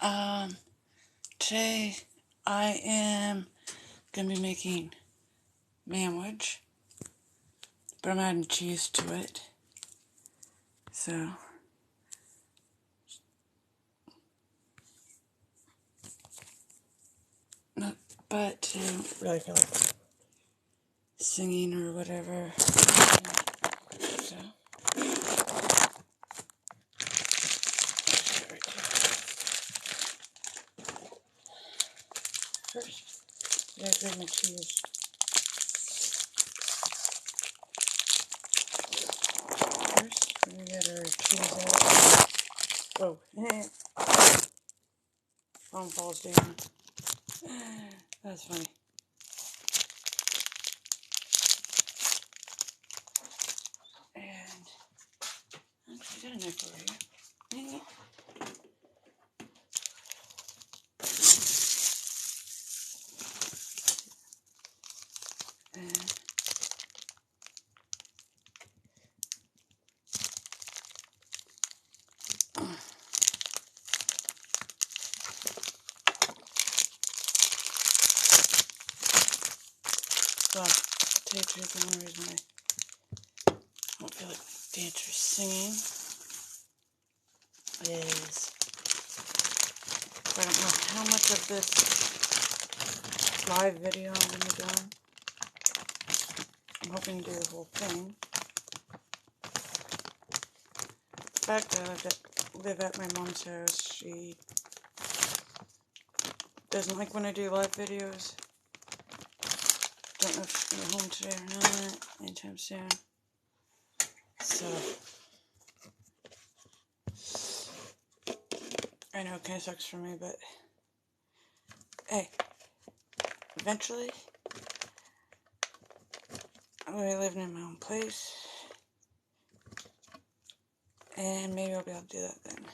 Um, Today I am gonna be making manwich, but I'm adding cheese to it. So, not, but I don't really feel like singing or whatever. So, first, I gotta grab my cheese. First, we get our cheese out. Whoa, phone falls down. That's funny. And actually, I got a knife over here. And so, today, the only reason I don't feel like dancers singing is I don't know how much of this live video I'm going to be doing. I'm hoping to do the whole thing. The fact that I live at my mom's house, she doesn't like when I do live videos. Don't know if she's going to be home today or not, anytime soon. So, I know it kind of sucks for me, but hey, eventually, I'll be living in my own place, and maybe I'll be able to do that then.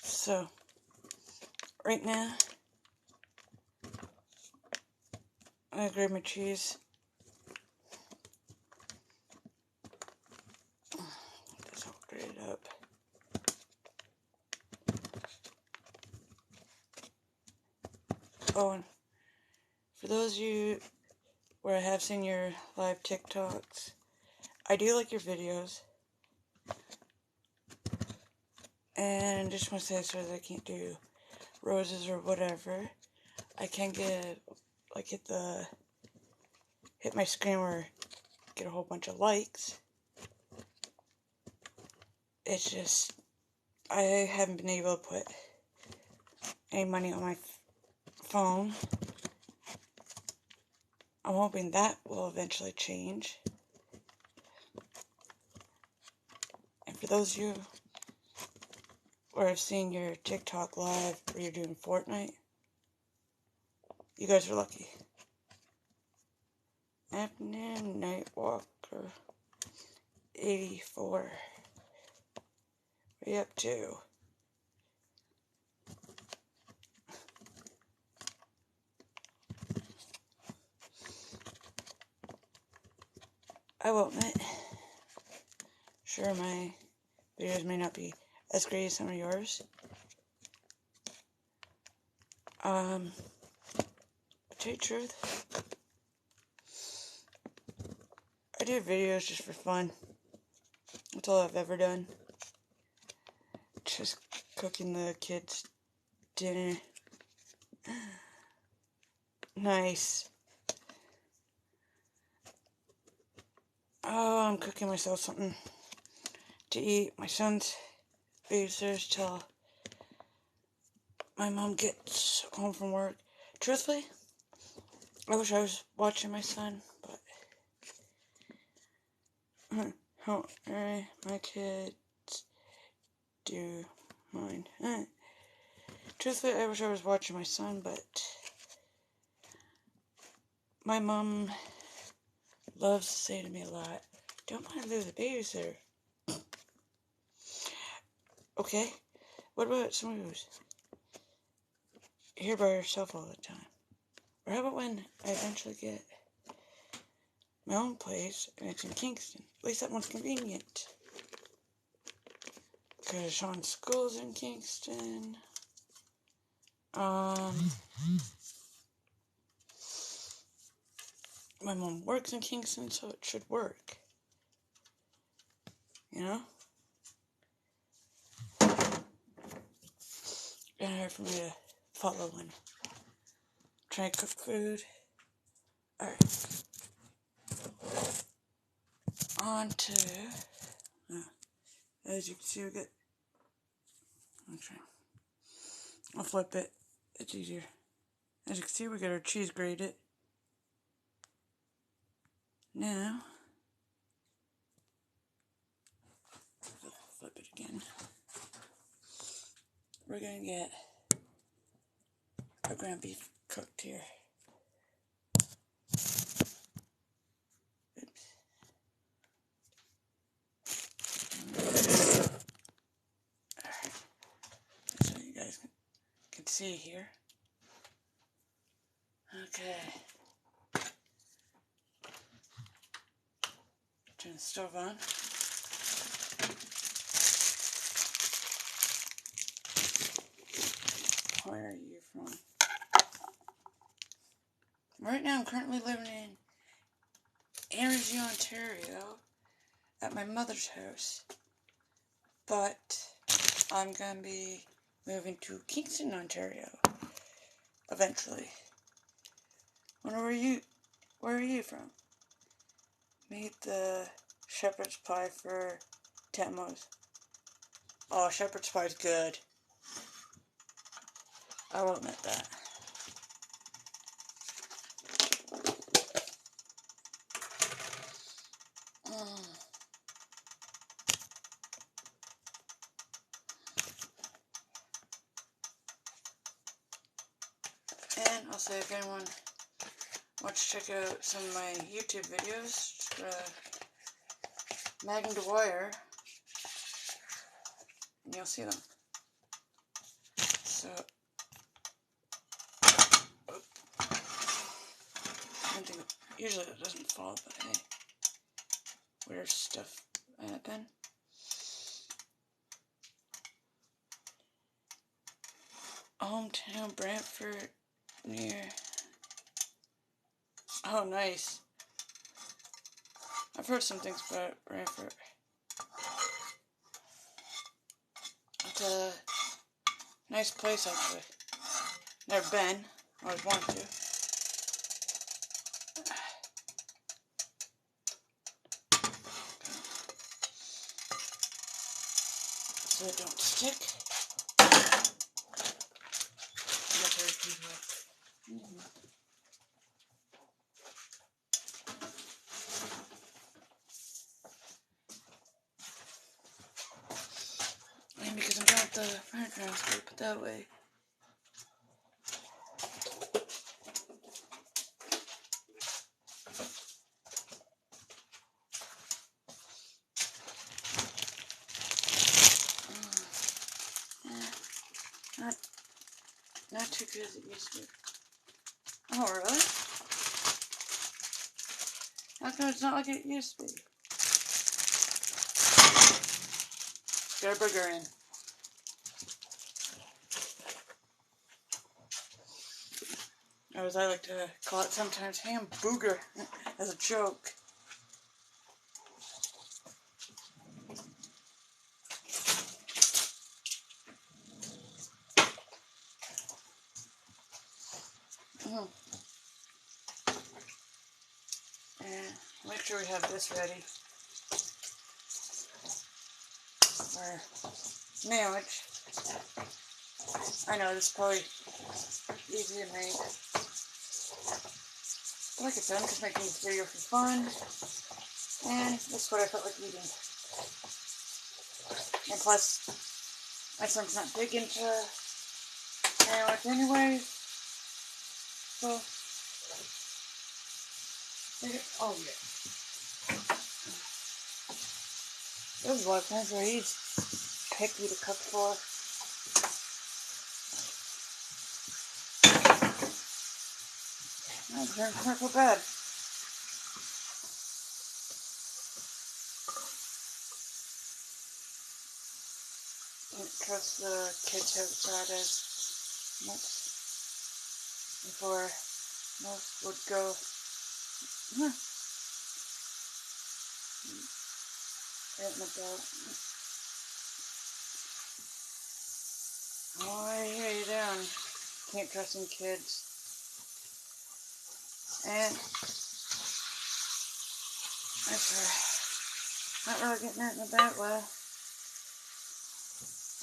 So, right now, I'm going to grab my cheese. That's all grated up. Oh, and for those of you where I have seen your live TikToks, I do like your videos. And just want to say, sorry that I can't do roses or whatever. I can get, like, hit my screen or get a whole bunch of likes. It's just, I haven't been able to put any money on my phone. I'm hoping that will eventually change. And for those of you where I've seen your TikTok live where you're doing Fortnite, you guys are lucky. Afternoon Nightwalker 84. What are you up to? I will admit, sure, my videos may not be as great as some of yours. To tell you the truth, I do videos just for fun. That's all I've ever done. Just cooking the kids dinner. Nice. Oh, I'm cooking myself something to eat. My son's babysitter's till my mom gets home from work. Truthfully, I wish I was watching my son, but my kids do mine. Truthfully, I wish I was watching my son, but my mom loves to say to me a lot, "Don't mind lose a babysitter." Okay, what about some who's here by herself all the time? Or how about when I eventually get my own place and it's in Kingston? At least that one's convenient. Because Sean's school's in Kingston. My mom works in Kingston, so it should work. You know? And hard for me to follow when trying to cook food. Alright. On to... as you can see, we get... I'll flip it. It's easier. As you can see, we got our cheese grated. Now... flip it again. We're gonna get our ground beef cooked here. Oops. So you guys can see here. Okay. Turn the stove on. Where are you from? Right now I'm currently living in Annersview, Ontario at my mother's house. But I'm going to be moving to Kingston, Ontario eventually. Where are you from? Made the shepherd's pie for Temos. Oh, shepherd's pie is good. I will admit that. And also, if anyone wants to check out some of my YouTube videos, Mag and Dwyer, and you'll see them. So, usually it doesn't fall, but hey, weird stuff happen. Hometown Brantford near. Oh, nice. I've heard some things about Brantford. It's a nice place, actually. Never been. Always wanted to. So it don't stick. And because I'm done with the frying pan, I'm going to put that away. Not too good as it used to be. Oh, really? How come it's not like it used to be? Get a burger in. Or as I like to call it sometimes, ham-booger, as a joke. And make sure we have this ready. Our sandwich. I know this is probably easy to make. But like I said, I'm just making this video for fun. And that's what I felt like eating. And plus, my son's not big into sandwich anyway. So, oh yeah. There's a lot of times where he's picky to cook for. Oh, it's not so bad. Don't trust the kids outside as much. before most would go, out and about. Oh, I hear you down. Can't trust in kids. And if we're not really getting out and about, well,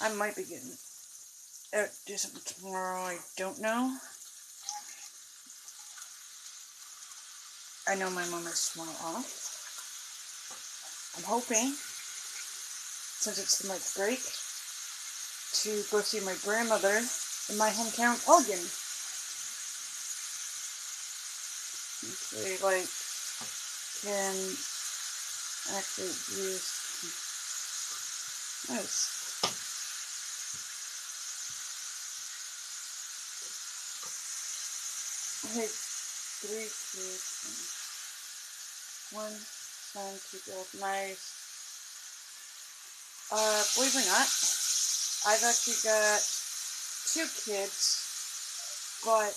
I might be getting out to do something tomorrow. I don't know. I know my mom is tomorrow off. I'm hoping, since it's the month break, to go see my grandmother in my hometown, Elgin. They can actually use nice. I had 3 kids. One son, 2 girls. Nice. Believe it or not, I've actually got 2 kids, but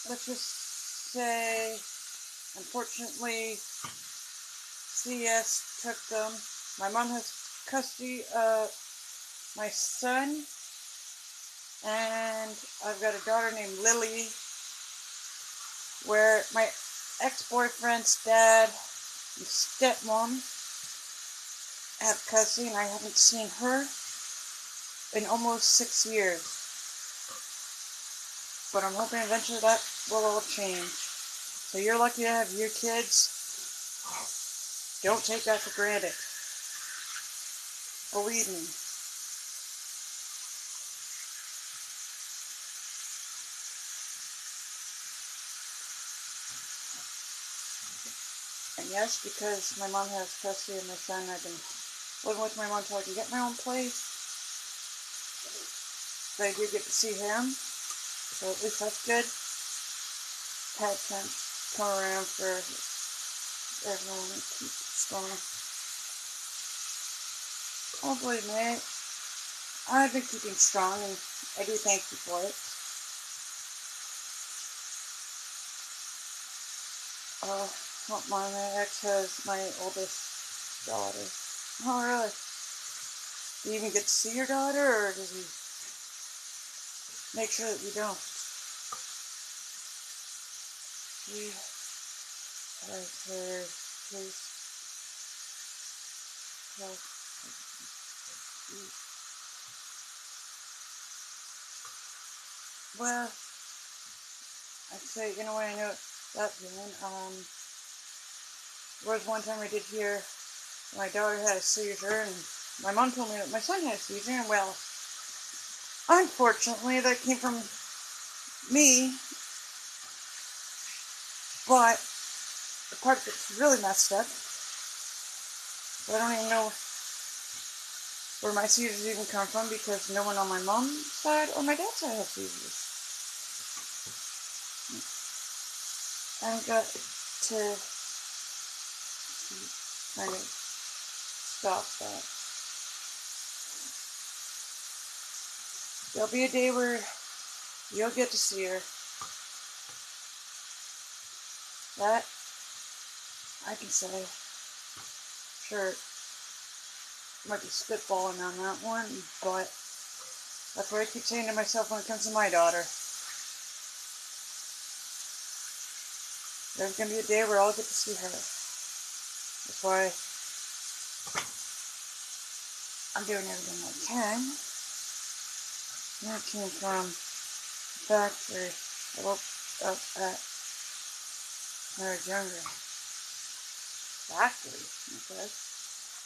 let's just say, unfortunately, CS took them. My mom has custody of my son, and I've got a daughter named Lily, where my ex-boyfriend's dad and stepmom have custody, and I haven't seen her in almost 6 years. But I'm hoping eventually that will all change. So you're lucky to have your kids. Don't take that for granted. Believe me. And yes, because my mom has custody of my son, I've been living with my mom until I can get my own place. But I do get to see him, so at least that's good. Pat can't come around for everyone and keep strong. Hopefully, mate. I've been keeping strong, and I do thank you for it. My ex has my oldest daughter. Oh, really? Do you even get to see your daughter, or does he make sure that you don't? She has her case. Well, I'd say, you know what, I know that feeling. There was one time I did hear my daughter had a seizure, and my mom told me that my son had a seizure, and well, unfortunately, that came from me, but the part that's really messed up, I don't even know where my seizures even come from, because no one on my mom's side or my dad's side has seizures. I've got to kind of stop that. There'll be a day where you'll get to see her. That I can say. Sure, might be spitballing on that one, but that's what I keep saying to myself when it comes to my daughter. There's going to be a day where I'll get to see her. That's why I'm doing everything I can. That came from the factory. I woke up at when I was younger. Factory? Okay.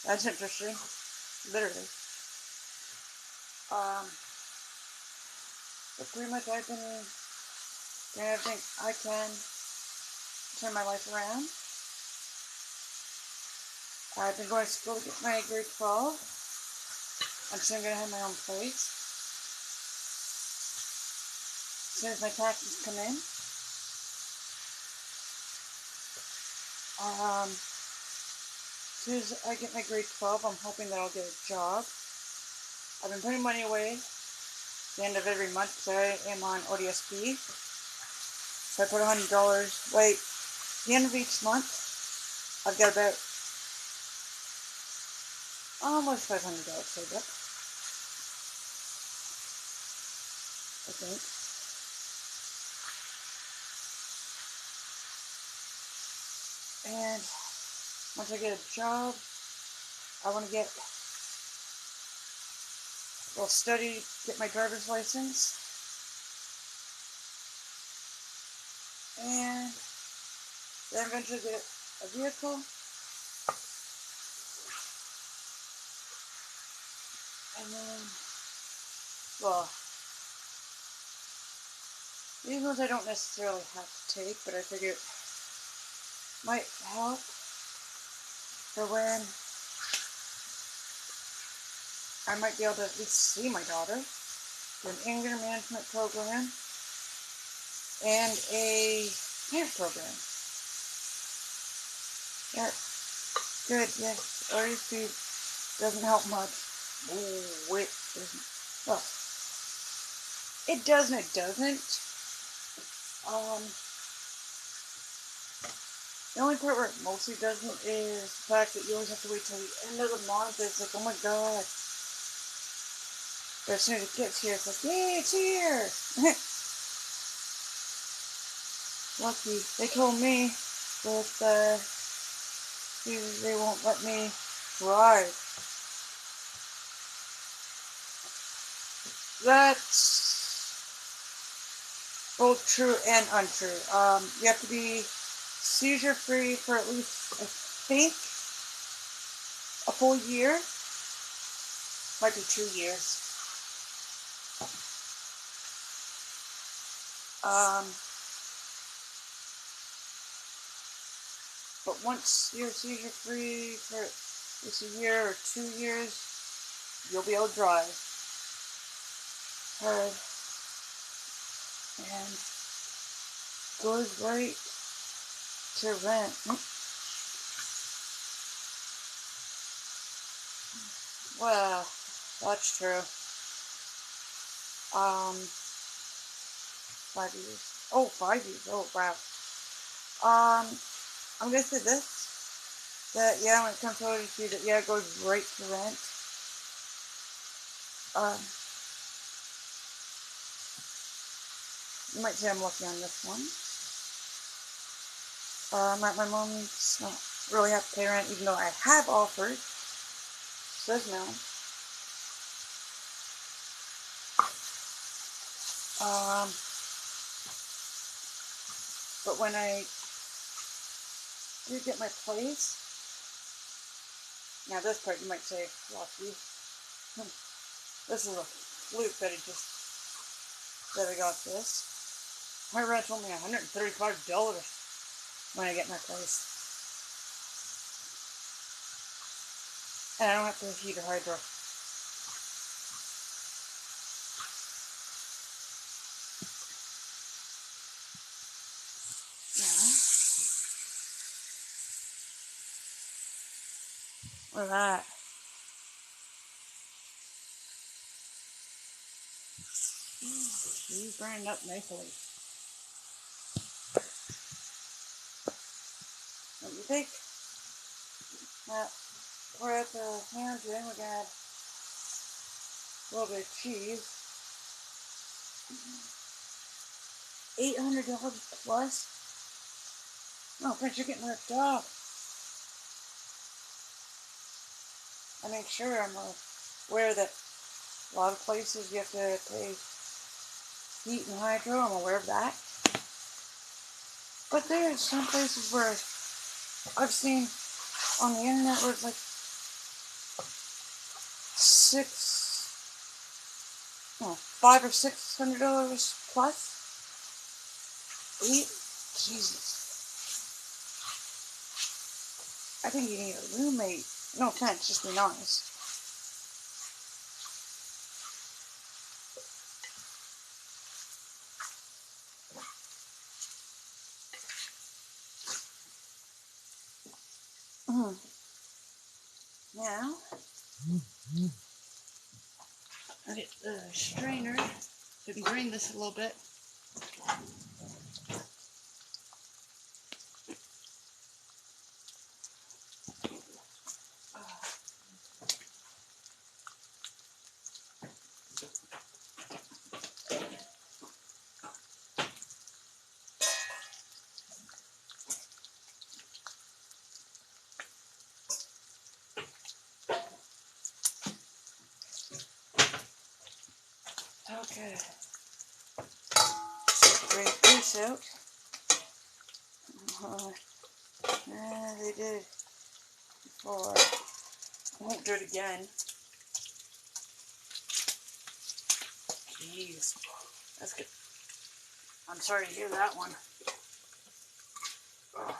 That's interesting. Literally. But pretty much I've been doing everything I can to turn my life around. I've been going to school to get my grade 12. I'm soon going to have my own place. As soon as my taxes come in. As soon as I get my grade 12, I'm hoping that I'll get a job. I've been putting money away the end of every month because I am on ODSP. So I put $100. Wait, the end of each month, I've got about almost $500 saved up, I think. And once I get a job, I want to get study, get my driver's license, and then eventually get a vehicle, and then, well, these ones I don't necessarily have to take, but I figure it might help for when I might be able to at least see my daughter, do an anger management program, and a camp program. Yeah, good, yes. ODSP doesn't help much. Oh, it doesn't. Well, it does and it doesn't. The only part where it mostly doesn't is the fact that you always have to wait till the end of the month. It's like, oh my god. But as soon as it gets here, it's like, yay, it's here! Lucky. They told me that they won't let me drive. That's both true and untrue. You have to be seizure-free for at least, I think, a full year. Might be 2 years. But once you're seizure-free for at least a year or 2 years, you'll be able to drive. And goes right to rent. Well, that's true. 5 years. Oh, 5 years. Oh, wow. I'm gonna say this. That, yeah, when it comes to ODSP, that, yeah, it goes right to rent. You might say I'm lucky on this one. My mom's not really have to pay rent, even though I have offered. Says no. But when I do get my place, now this part you might say, lucky. This is a fluke that I got this. My rent's only $135 when I get my place. And I don't have to heat or hydro. Look at that. She's burning up nicely. What do you think? Now, we're at the ham doing, we got a little bit of cheese. $800 plus? No, Prince, you're getting ripped off. I make sure I'm aware that a lot of places you have to pay heat and hydro. I'm aware of that. But there's some places where I've seen on the internet where it's like $500 or $600 plus. Jesus. I think you need a roommate. No offense, just being honest. Now, I get the strainer so we can drain this a little bit. Okay. Drain this out. They did before. I won't do it again. Jeez. That's good. I'm sorry to hear that one. Ugh.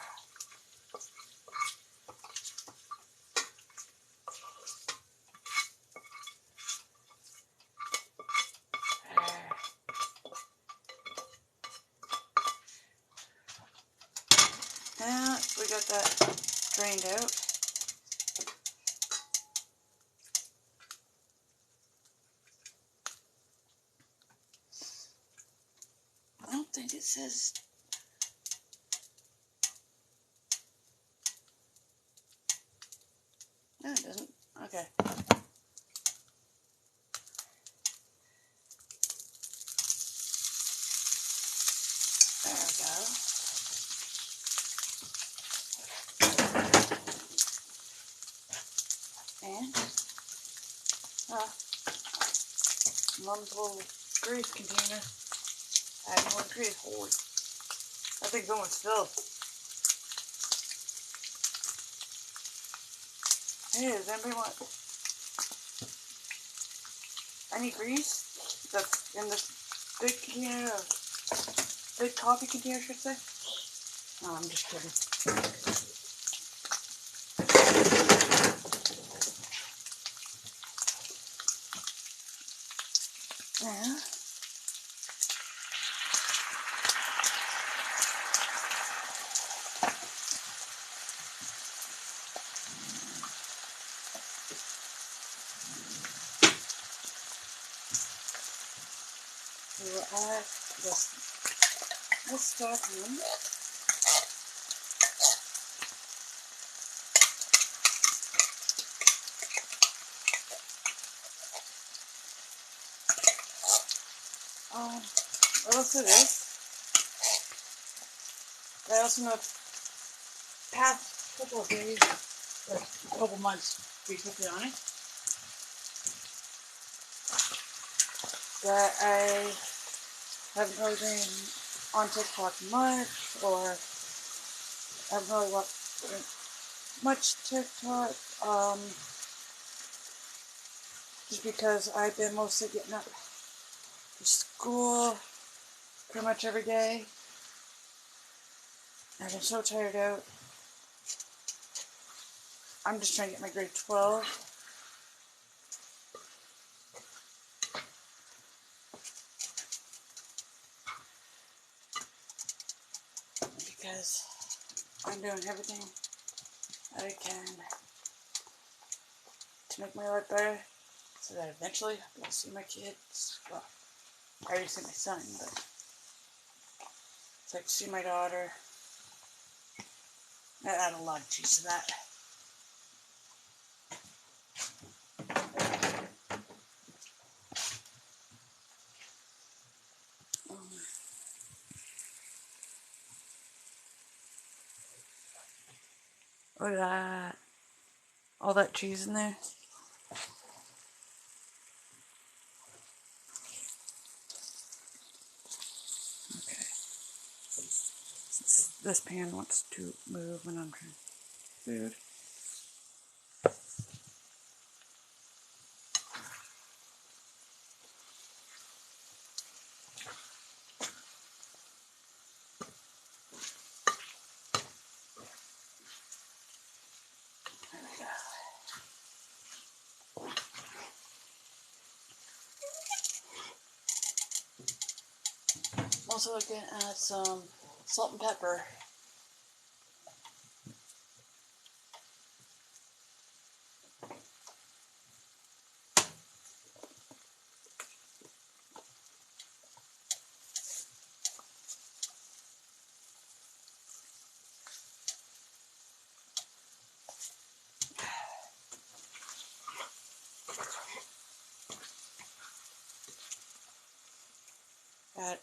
Now we got that drained out. I don't think it says. No, it doesn't. Okay. There we go. And mom's little grease container. Add more grease. Holy, that thing's almost filled. Hey, does anybody want any grease that's in this big container of big coffee container, I should say? No, I'm just kidding. Yeah. We will add this stuff in. What else it is? I also know past couple of days, or a couple months, to be quickly honest, that I haven't really been on TikTok much, or haven't really watched much TikTok, just because I've been mostly getting up to school pretty much every day. I've been so tired out. I'm just trying to get my grade 12. Because I'm doing everything that I can to make my life better, so that eventually I'll see my kids. Well, I already see my son, but it's like to see my daughter. I add a lot of cheese to that. Look at that. All that cheese in there. Okay. This pan wants to move when I'm trying food. There we go. Also looking at some salt and pepper. Add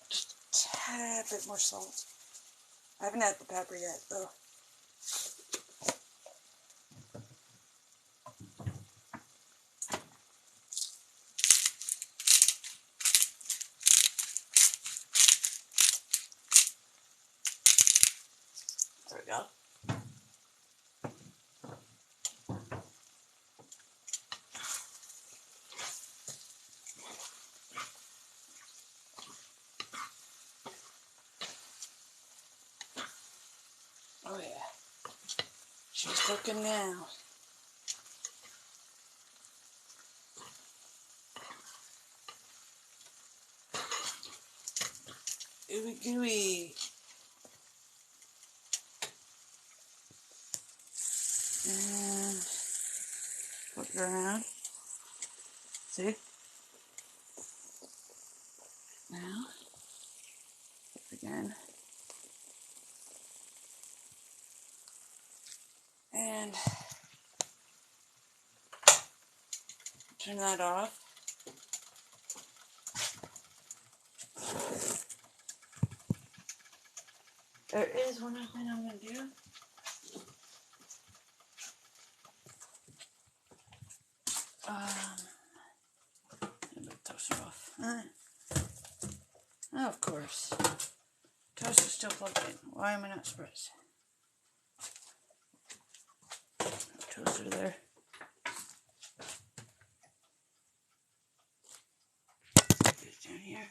just a tad bit more salt. I haven't added the pepper yet, though. There we go. Oh yeah, she's cooking now. Ooey gooey. And flip it around. See? Now, flip again. And turn that off. There is one other thing I'm going to do. The toaster off. Oh, of course. Toaster's still plugged in. Why am I not surprised? Toaster there. Put it down here.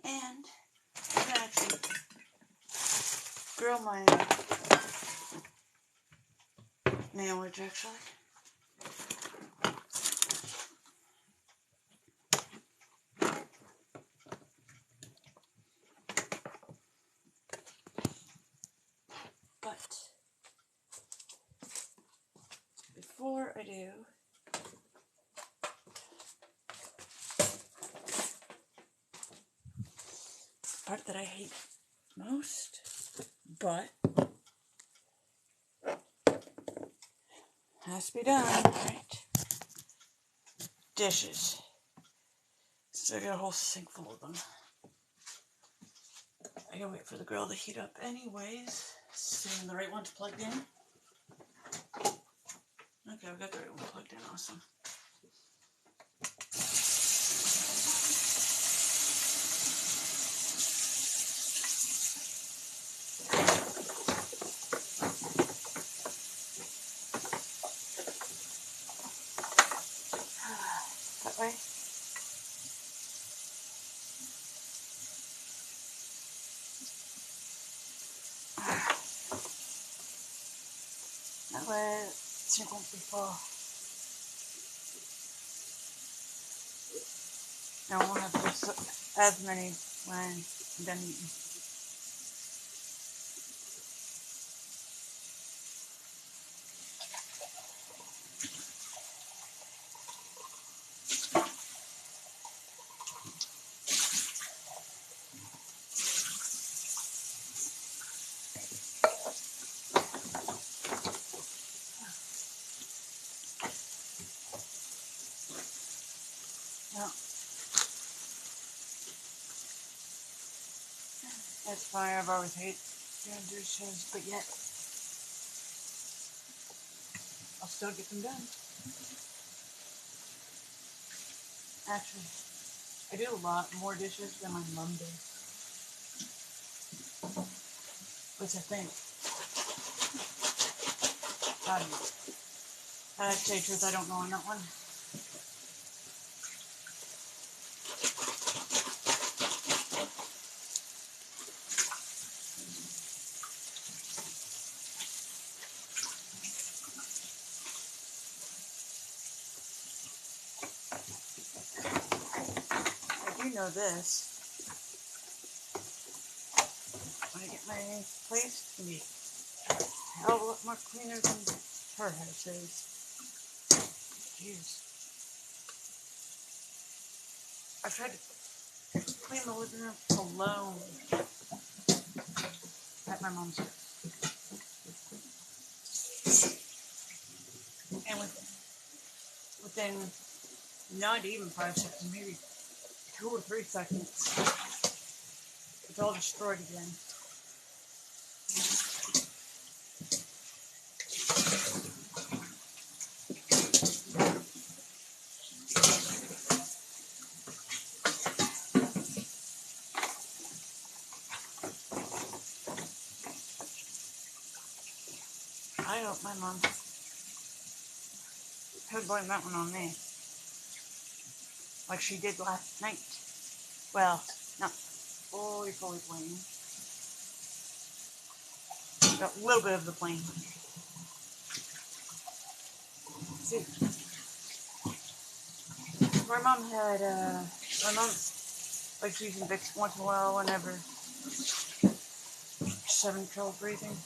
And I'm going to actually grill my sandwich, actually. But before I do, the part that I hate most, but has to be done, right? Dishes. So I got a whole sink full of them. I gotta wait for the grill to heat up anyways. Seeing the right one's plugged in. Okay, I've got the right one plugged in. Awesome. That way. That way, sink won't be full. I won't have to use as many when I'm done eating. No, that's fine. I've always hated doing dishes, but yet I'll still get them done. Actually, I do a lot more dishes than my mom did, which I think, to tell you the truth, I don't know on that one. I do know this. When I get my place, it's going to be a hell of a lot more cleaner than her house is. Jeez. I tried to clean the living room alone at my mom's house. And within not even 5 seconds, maybe 2 or 3 seconds, it's all destroyed again. I hope my mom would blame that one on me, like she did last night. Well, not fully blame. Got a little bit of the blame. See, my mom likes using Vicks once in a while whenever she's having trouble breathing.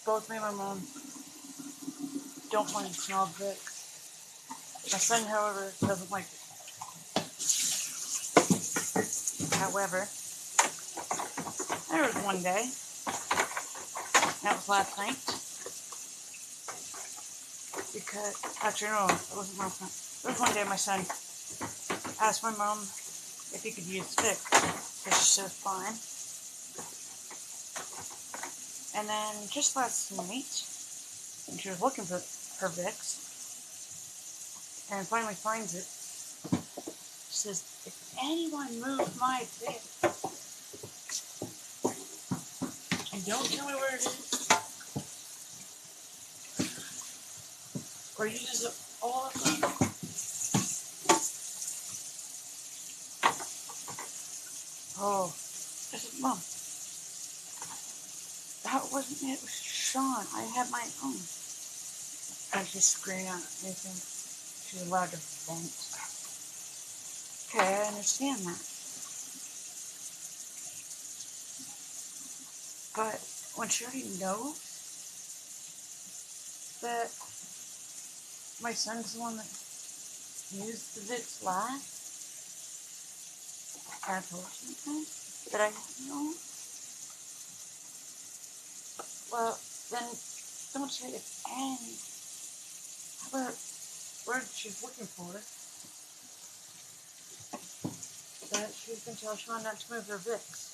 Both me and my mom don't like the smell of Vicks. My son, however, doesn't like it. However, there was one day, that was last night, because, actually no, it wasn't last night. There was one day my son asked my mom if he could use Vicks, so she said fine. And then just last night, when she was looking for her Vicks, and finally finds it, she says, if anyone moves my Vicks, and don't tell me where it is, or uses all of them, oh, I said, Mom, that wasn't it, it was Sean, I had my own. And she's screaming out anything she's allowed to vent. Okay, I understand that. But when she already knows that my son's the one that used the Vicks last, and I told her something that I didn't know, well, then don't say if any. How about word she's looking for, that she's going to tell Sean not to move her Vicks.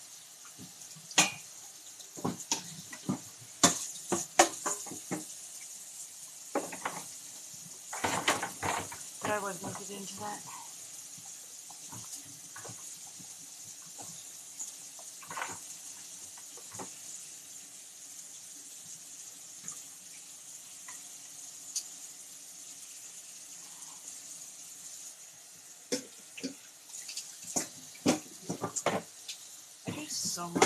But I wasn't going to get into that. I do so much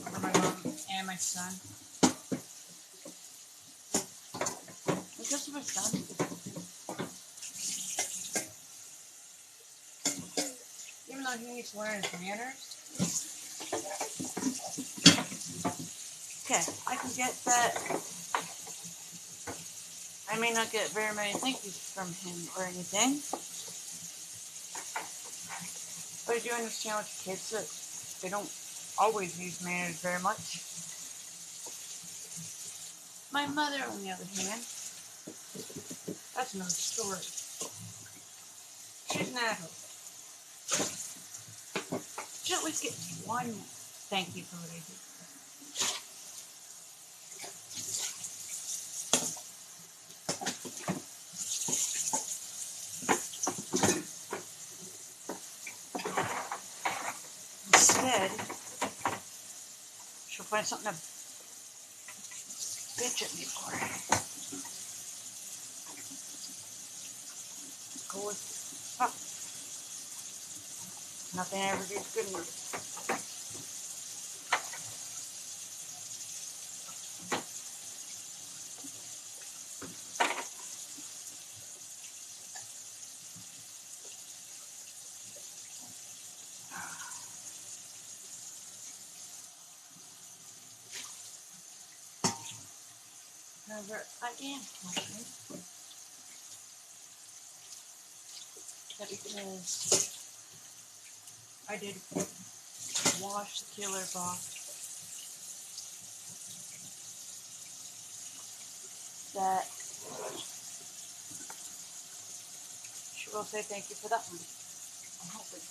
for my mom and my son. Because of my son. Even though he needs to learn his manners. Okay, I can get that. I may not get very many thank yous from him or anything. But I do understand with kids that they don't always use manners very much. My mother, on the other hand, that's another story. She's an adult. She at least gets one thank you for what I do. Instead, she'll find something to bitch at me for. Cool as fuck. Nothing I ever do is good enough. However, I am hoping that because I did wash the killer off, that she will say thank you for that one. I'm hoping.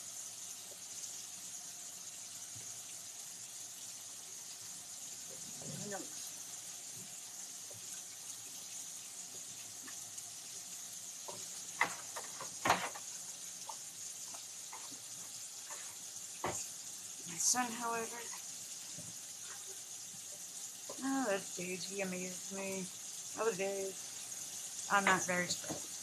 Who knows? My son, however, oh, those days, he amazes me. Other days, I'm not very surprised.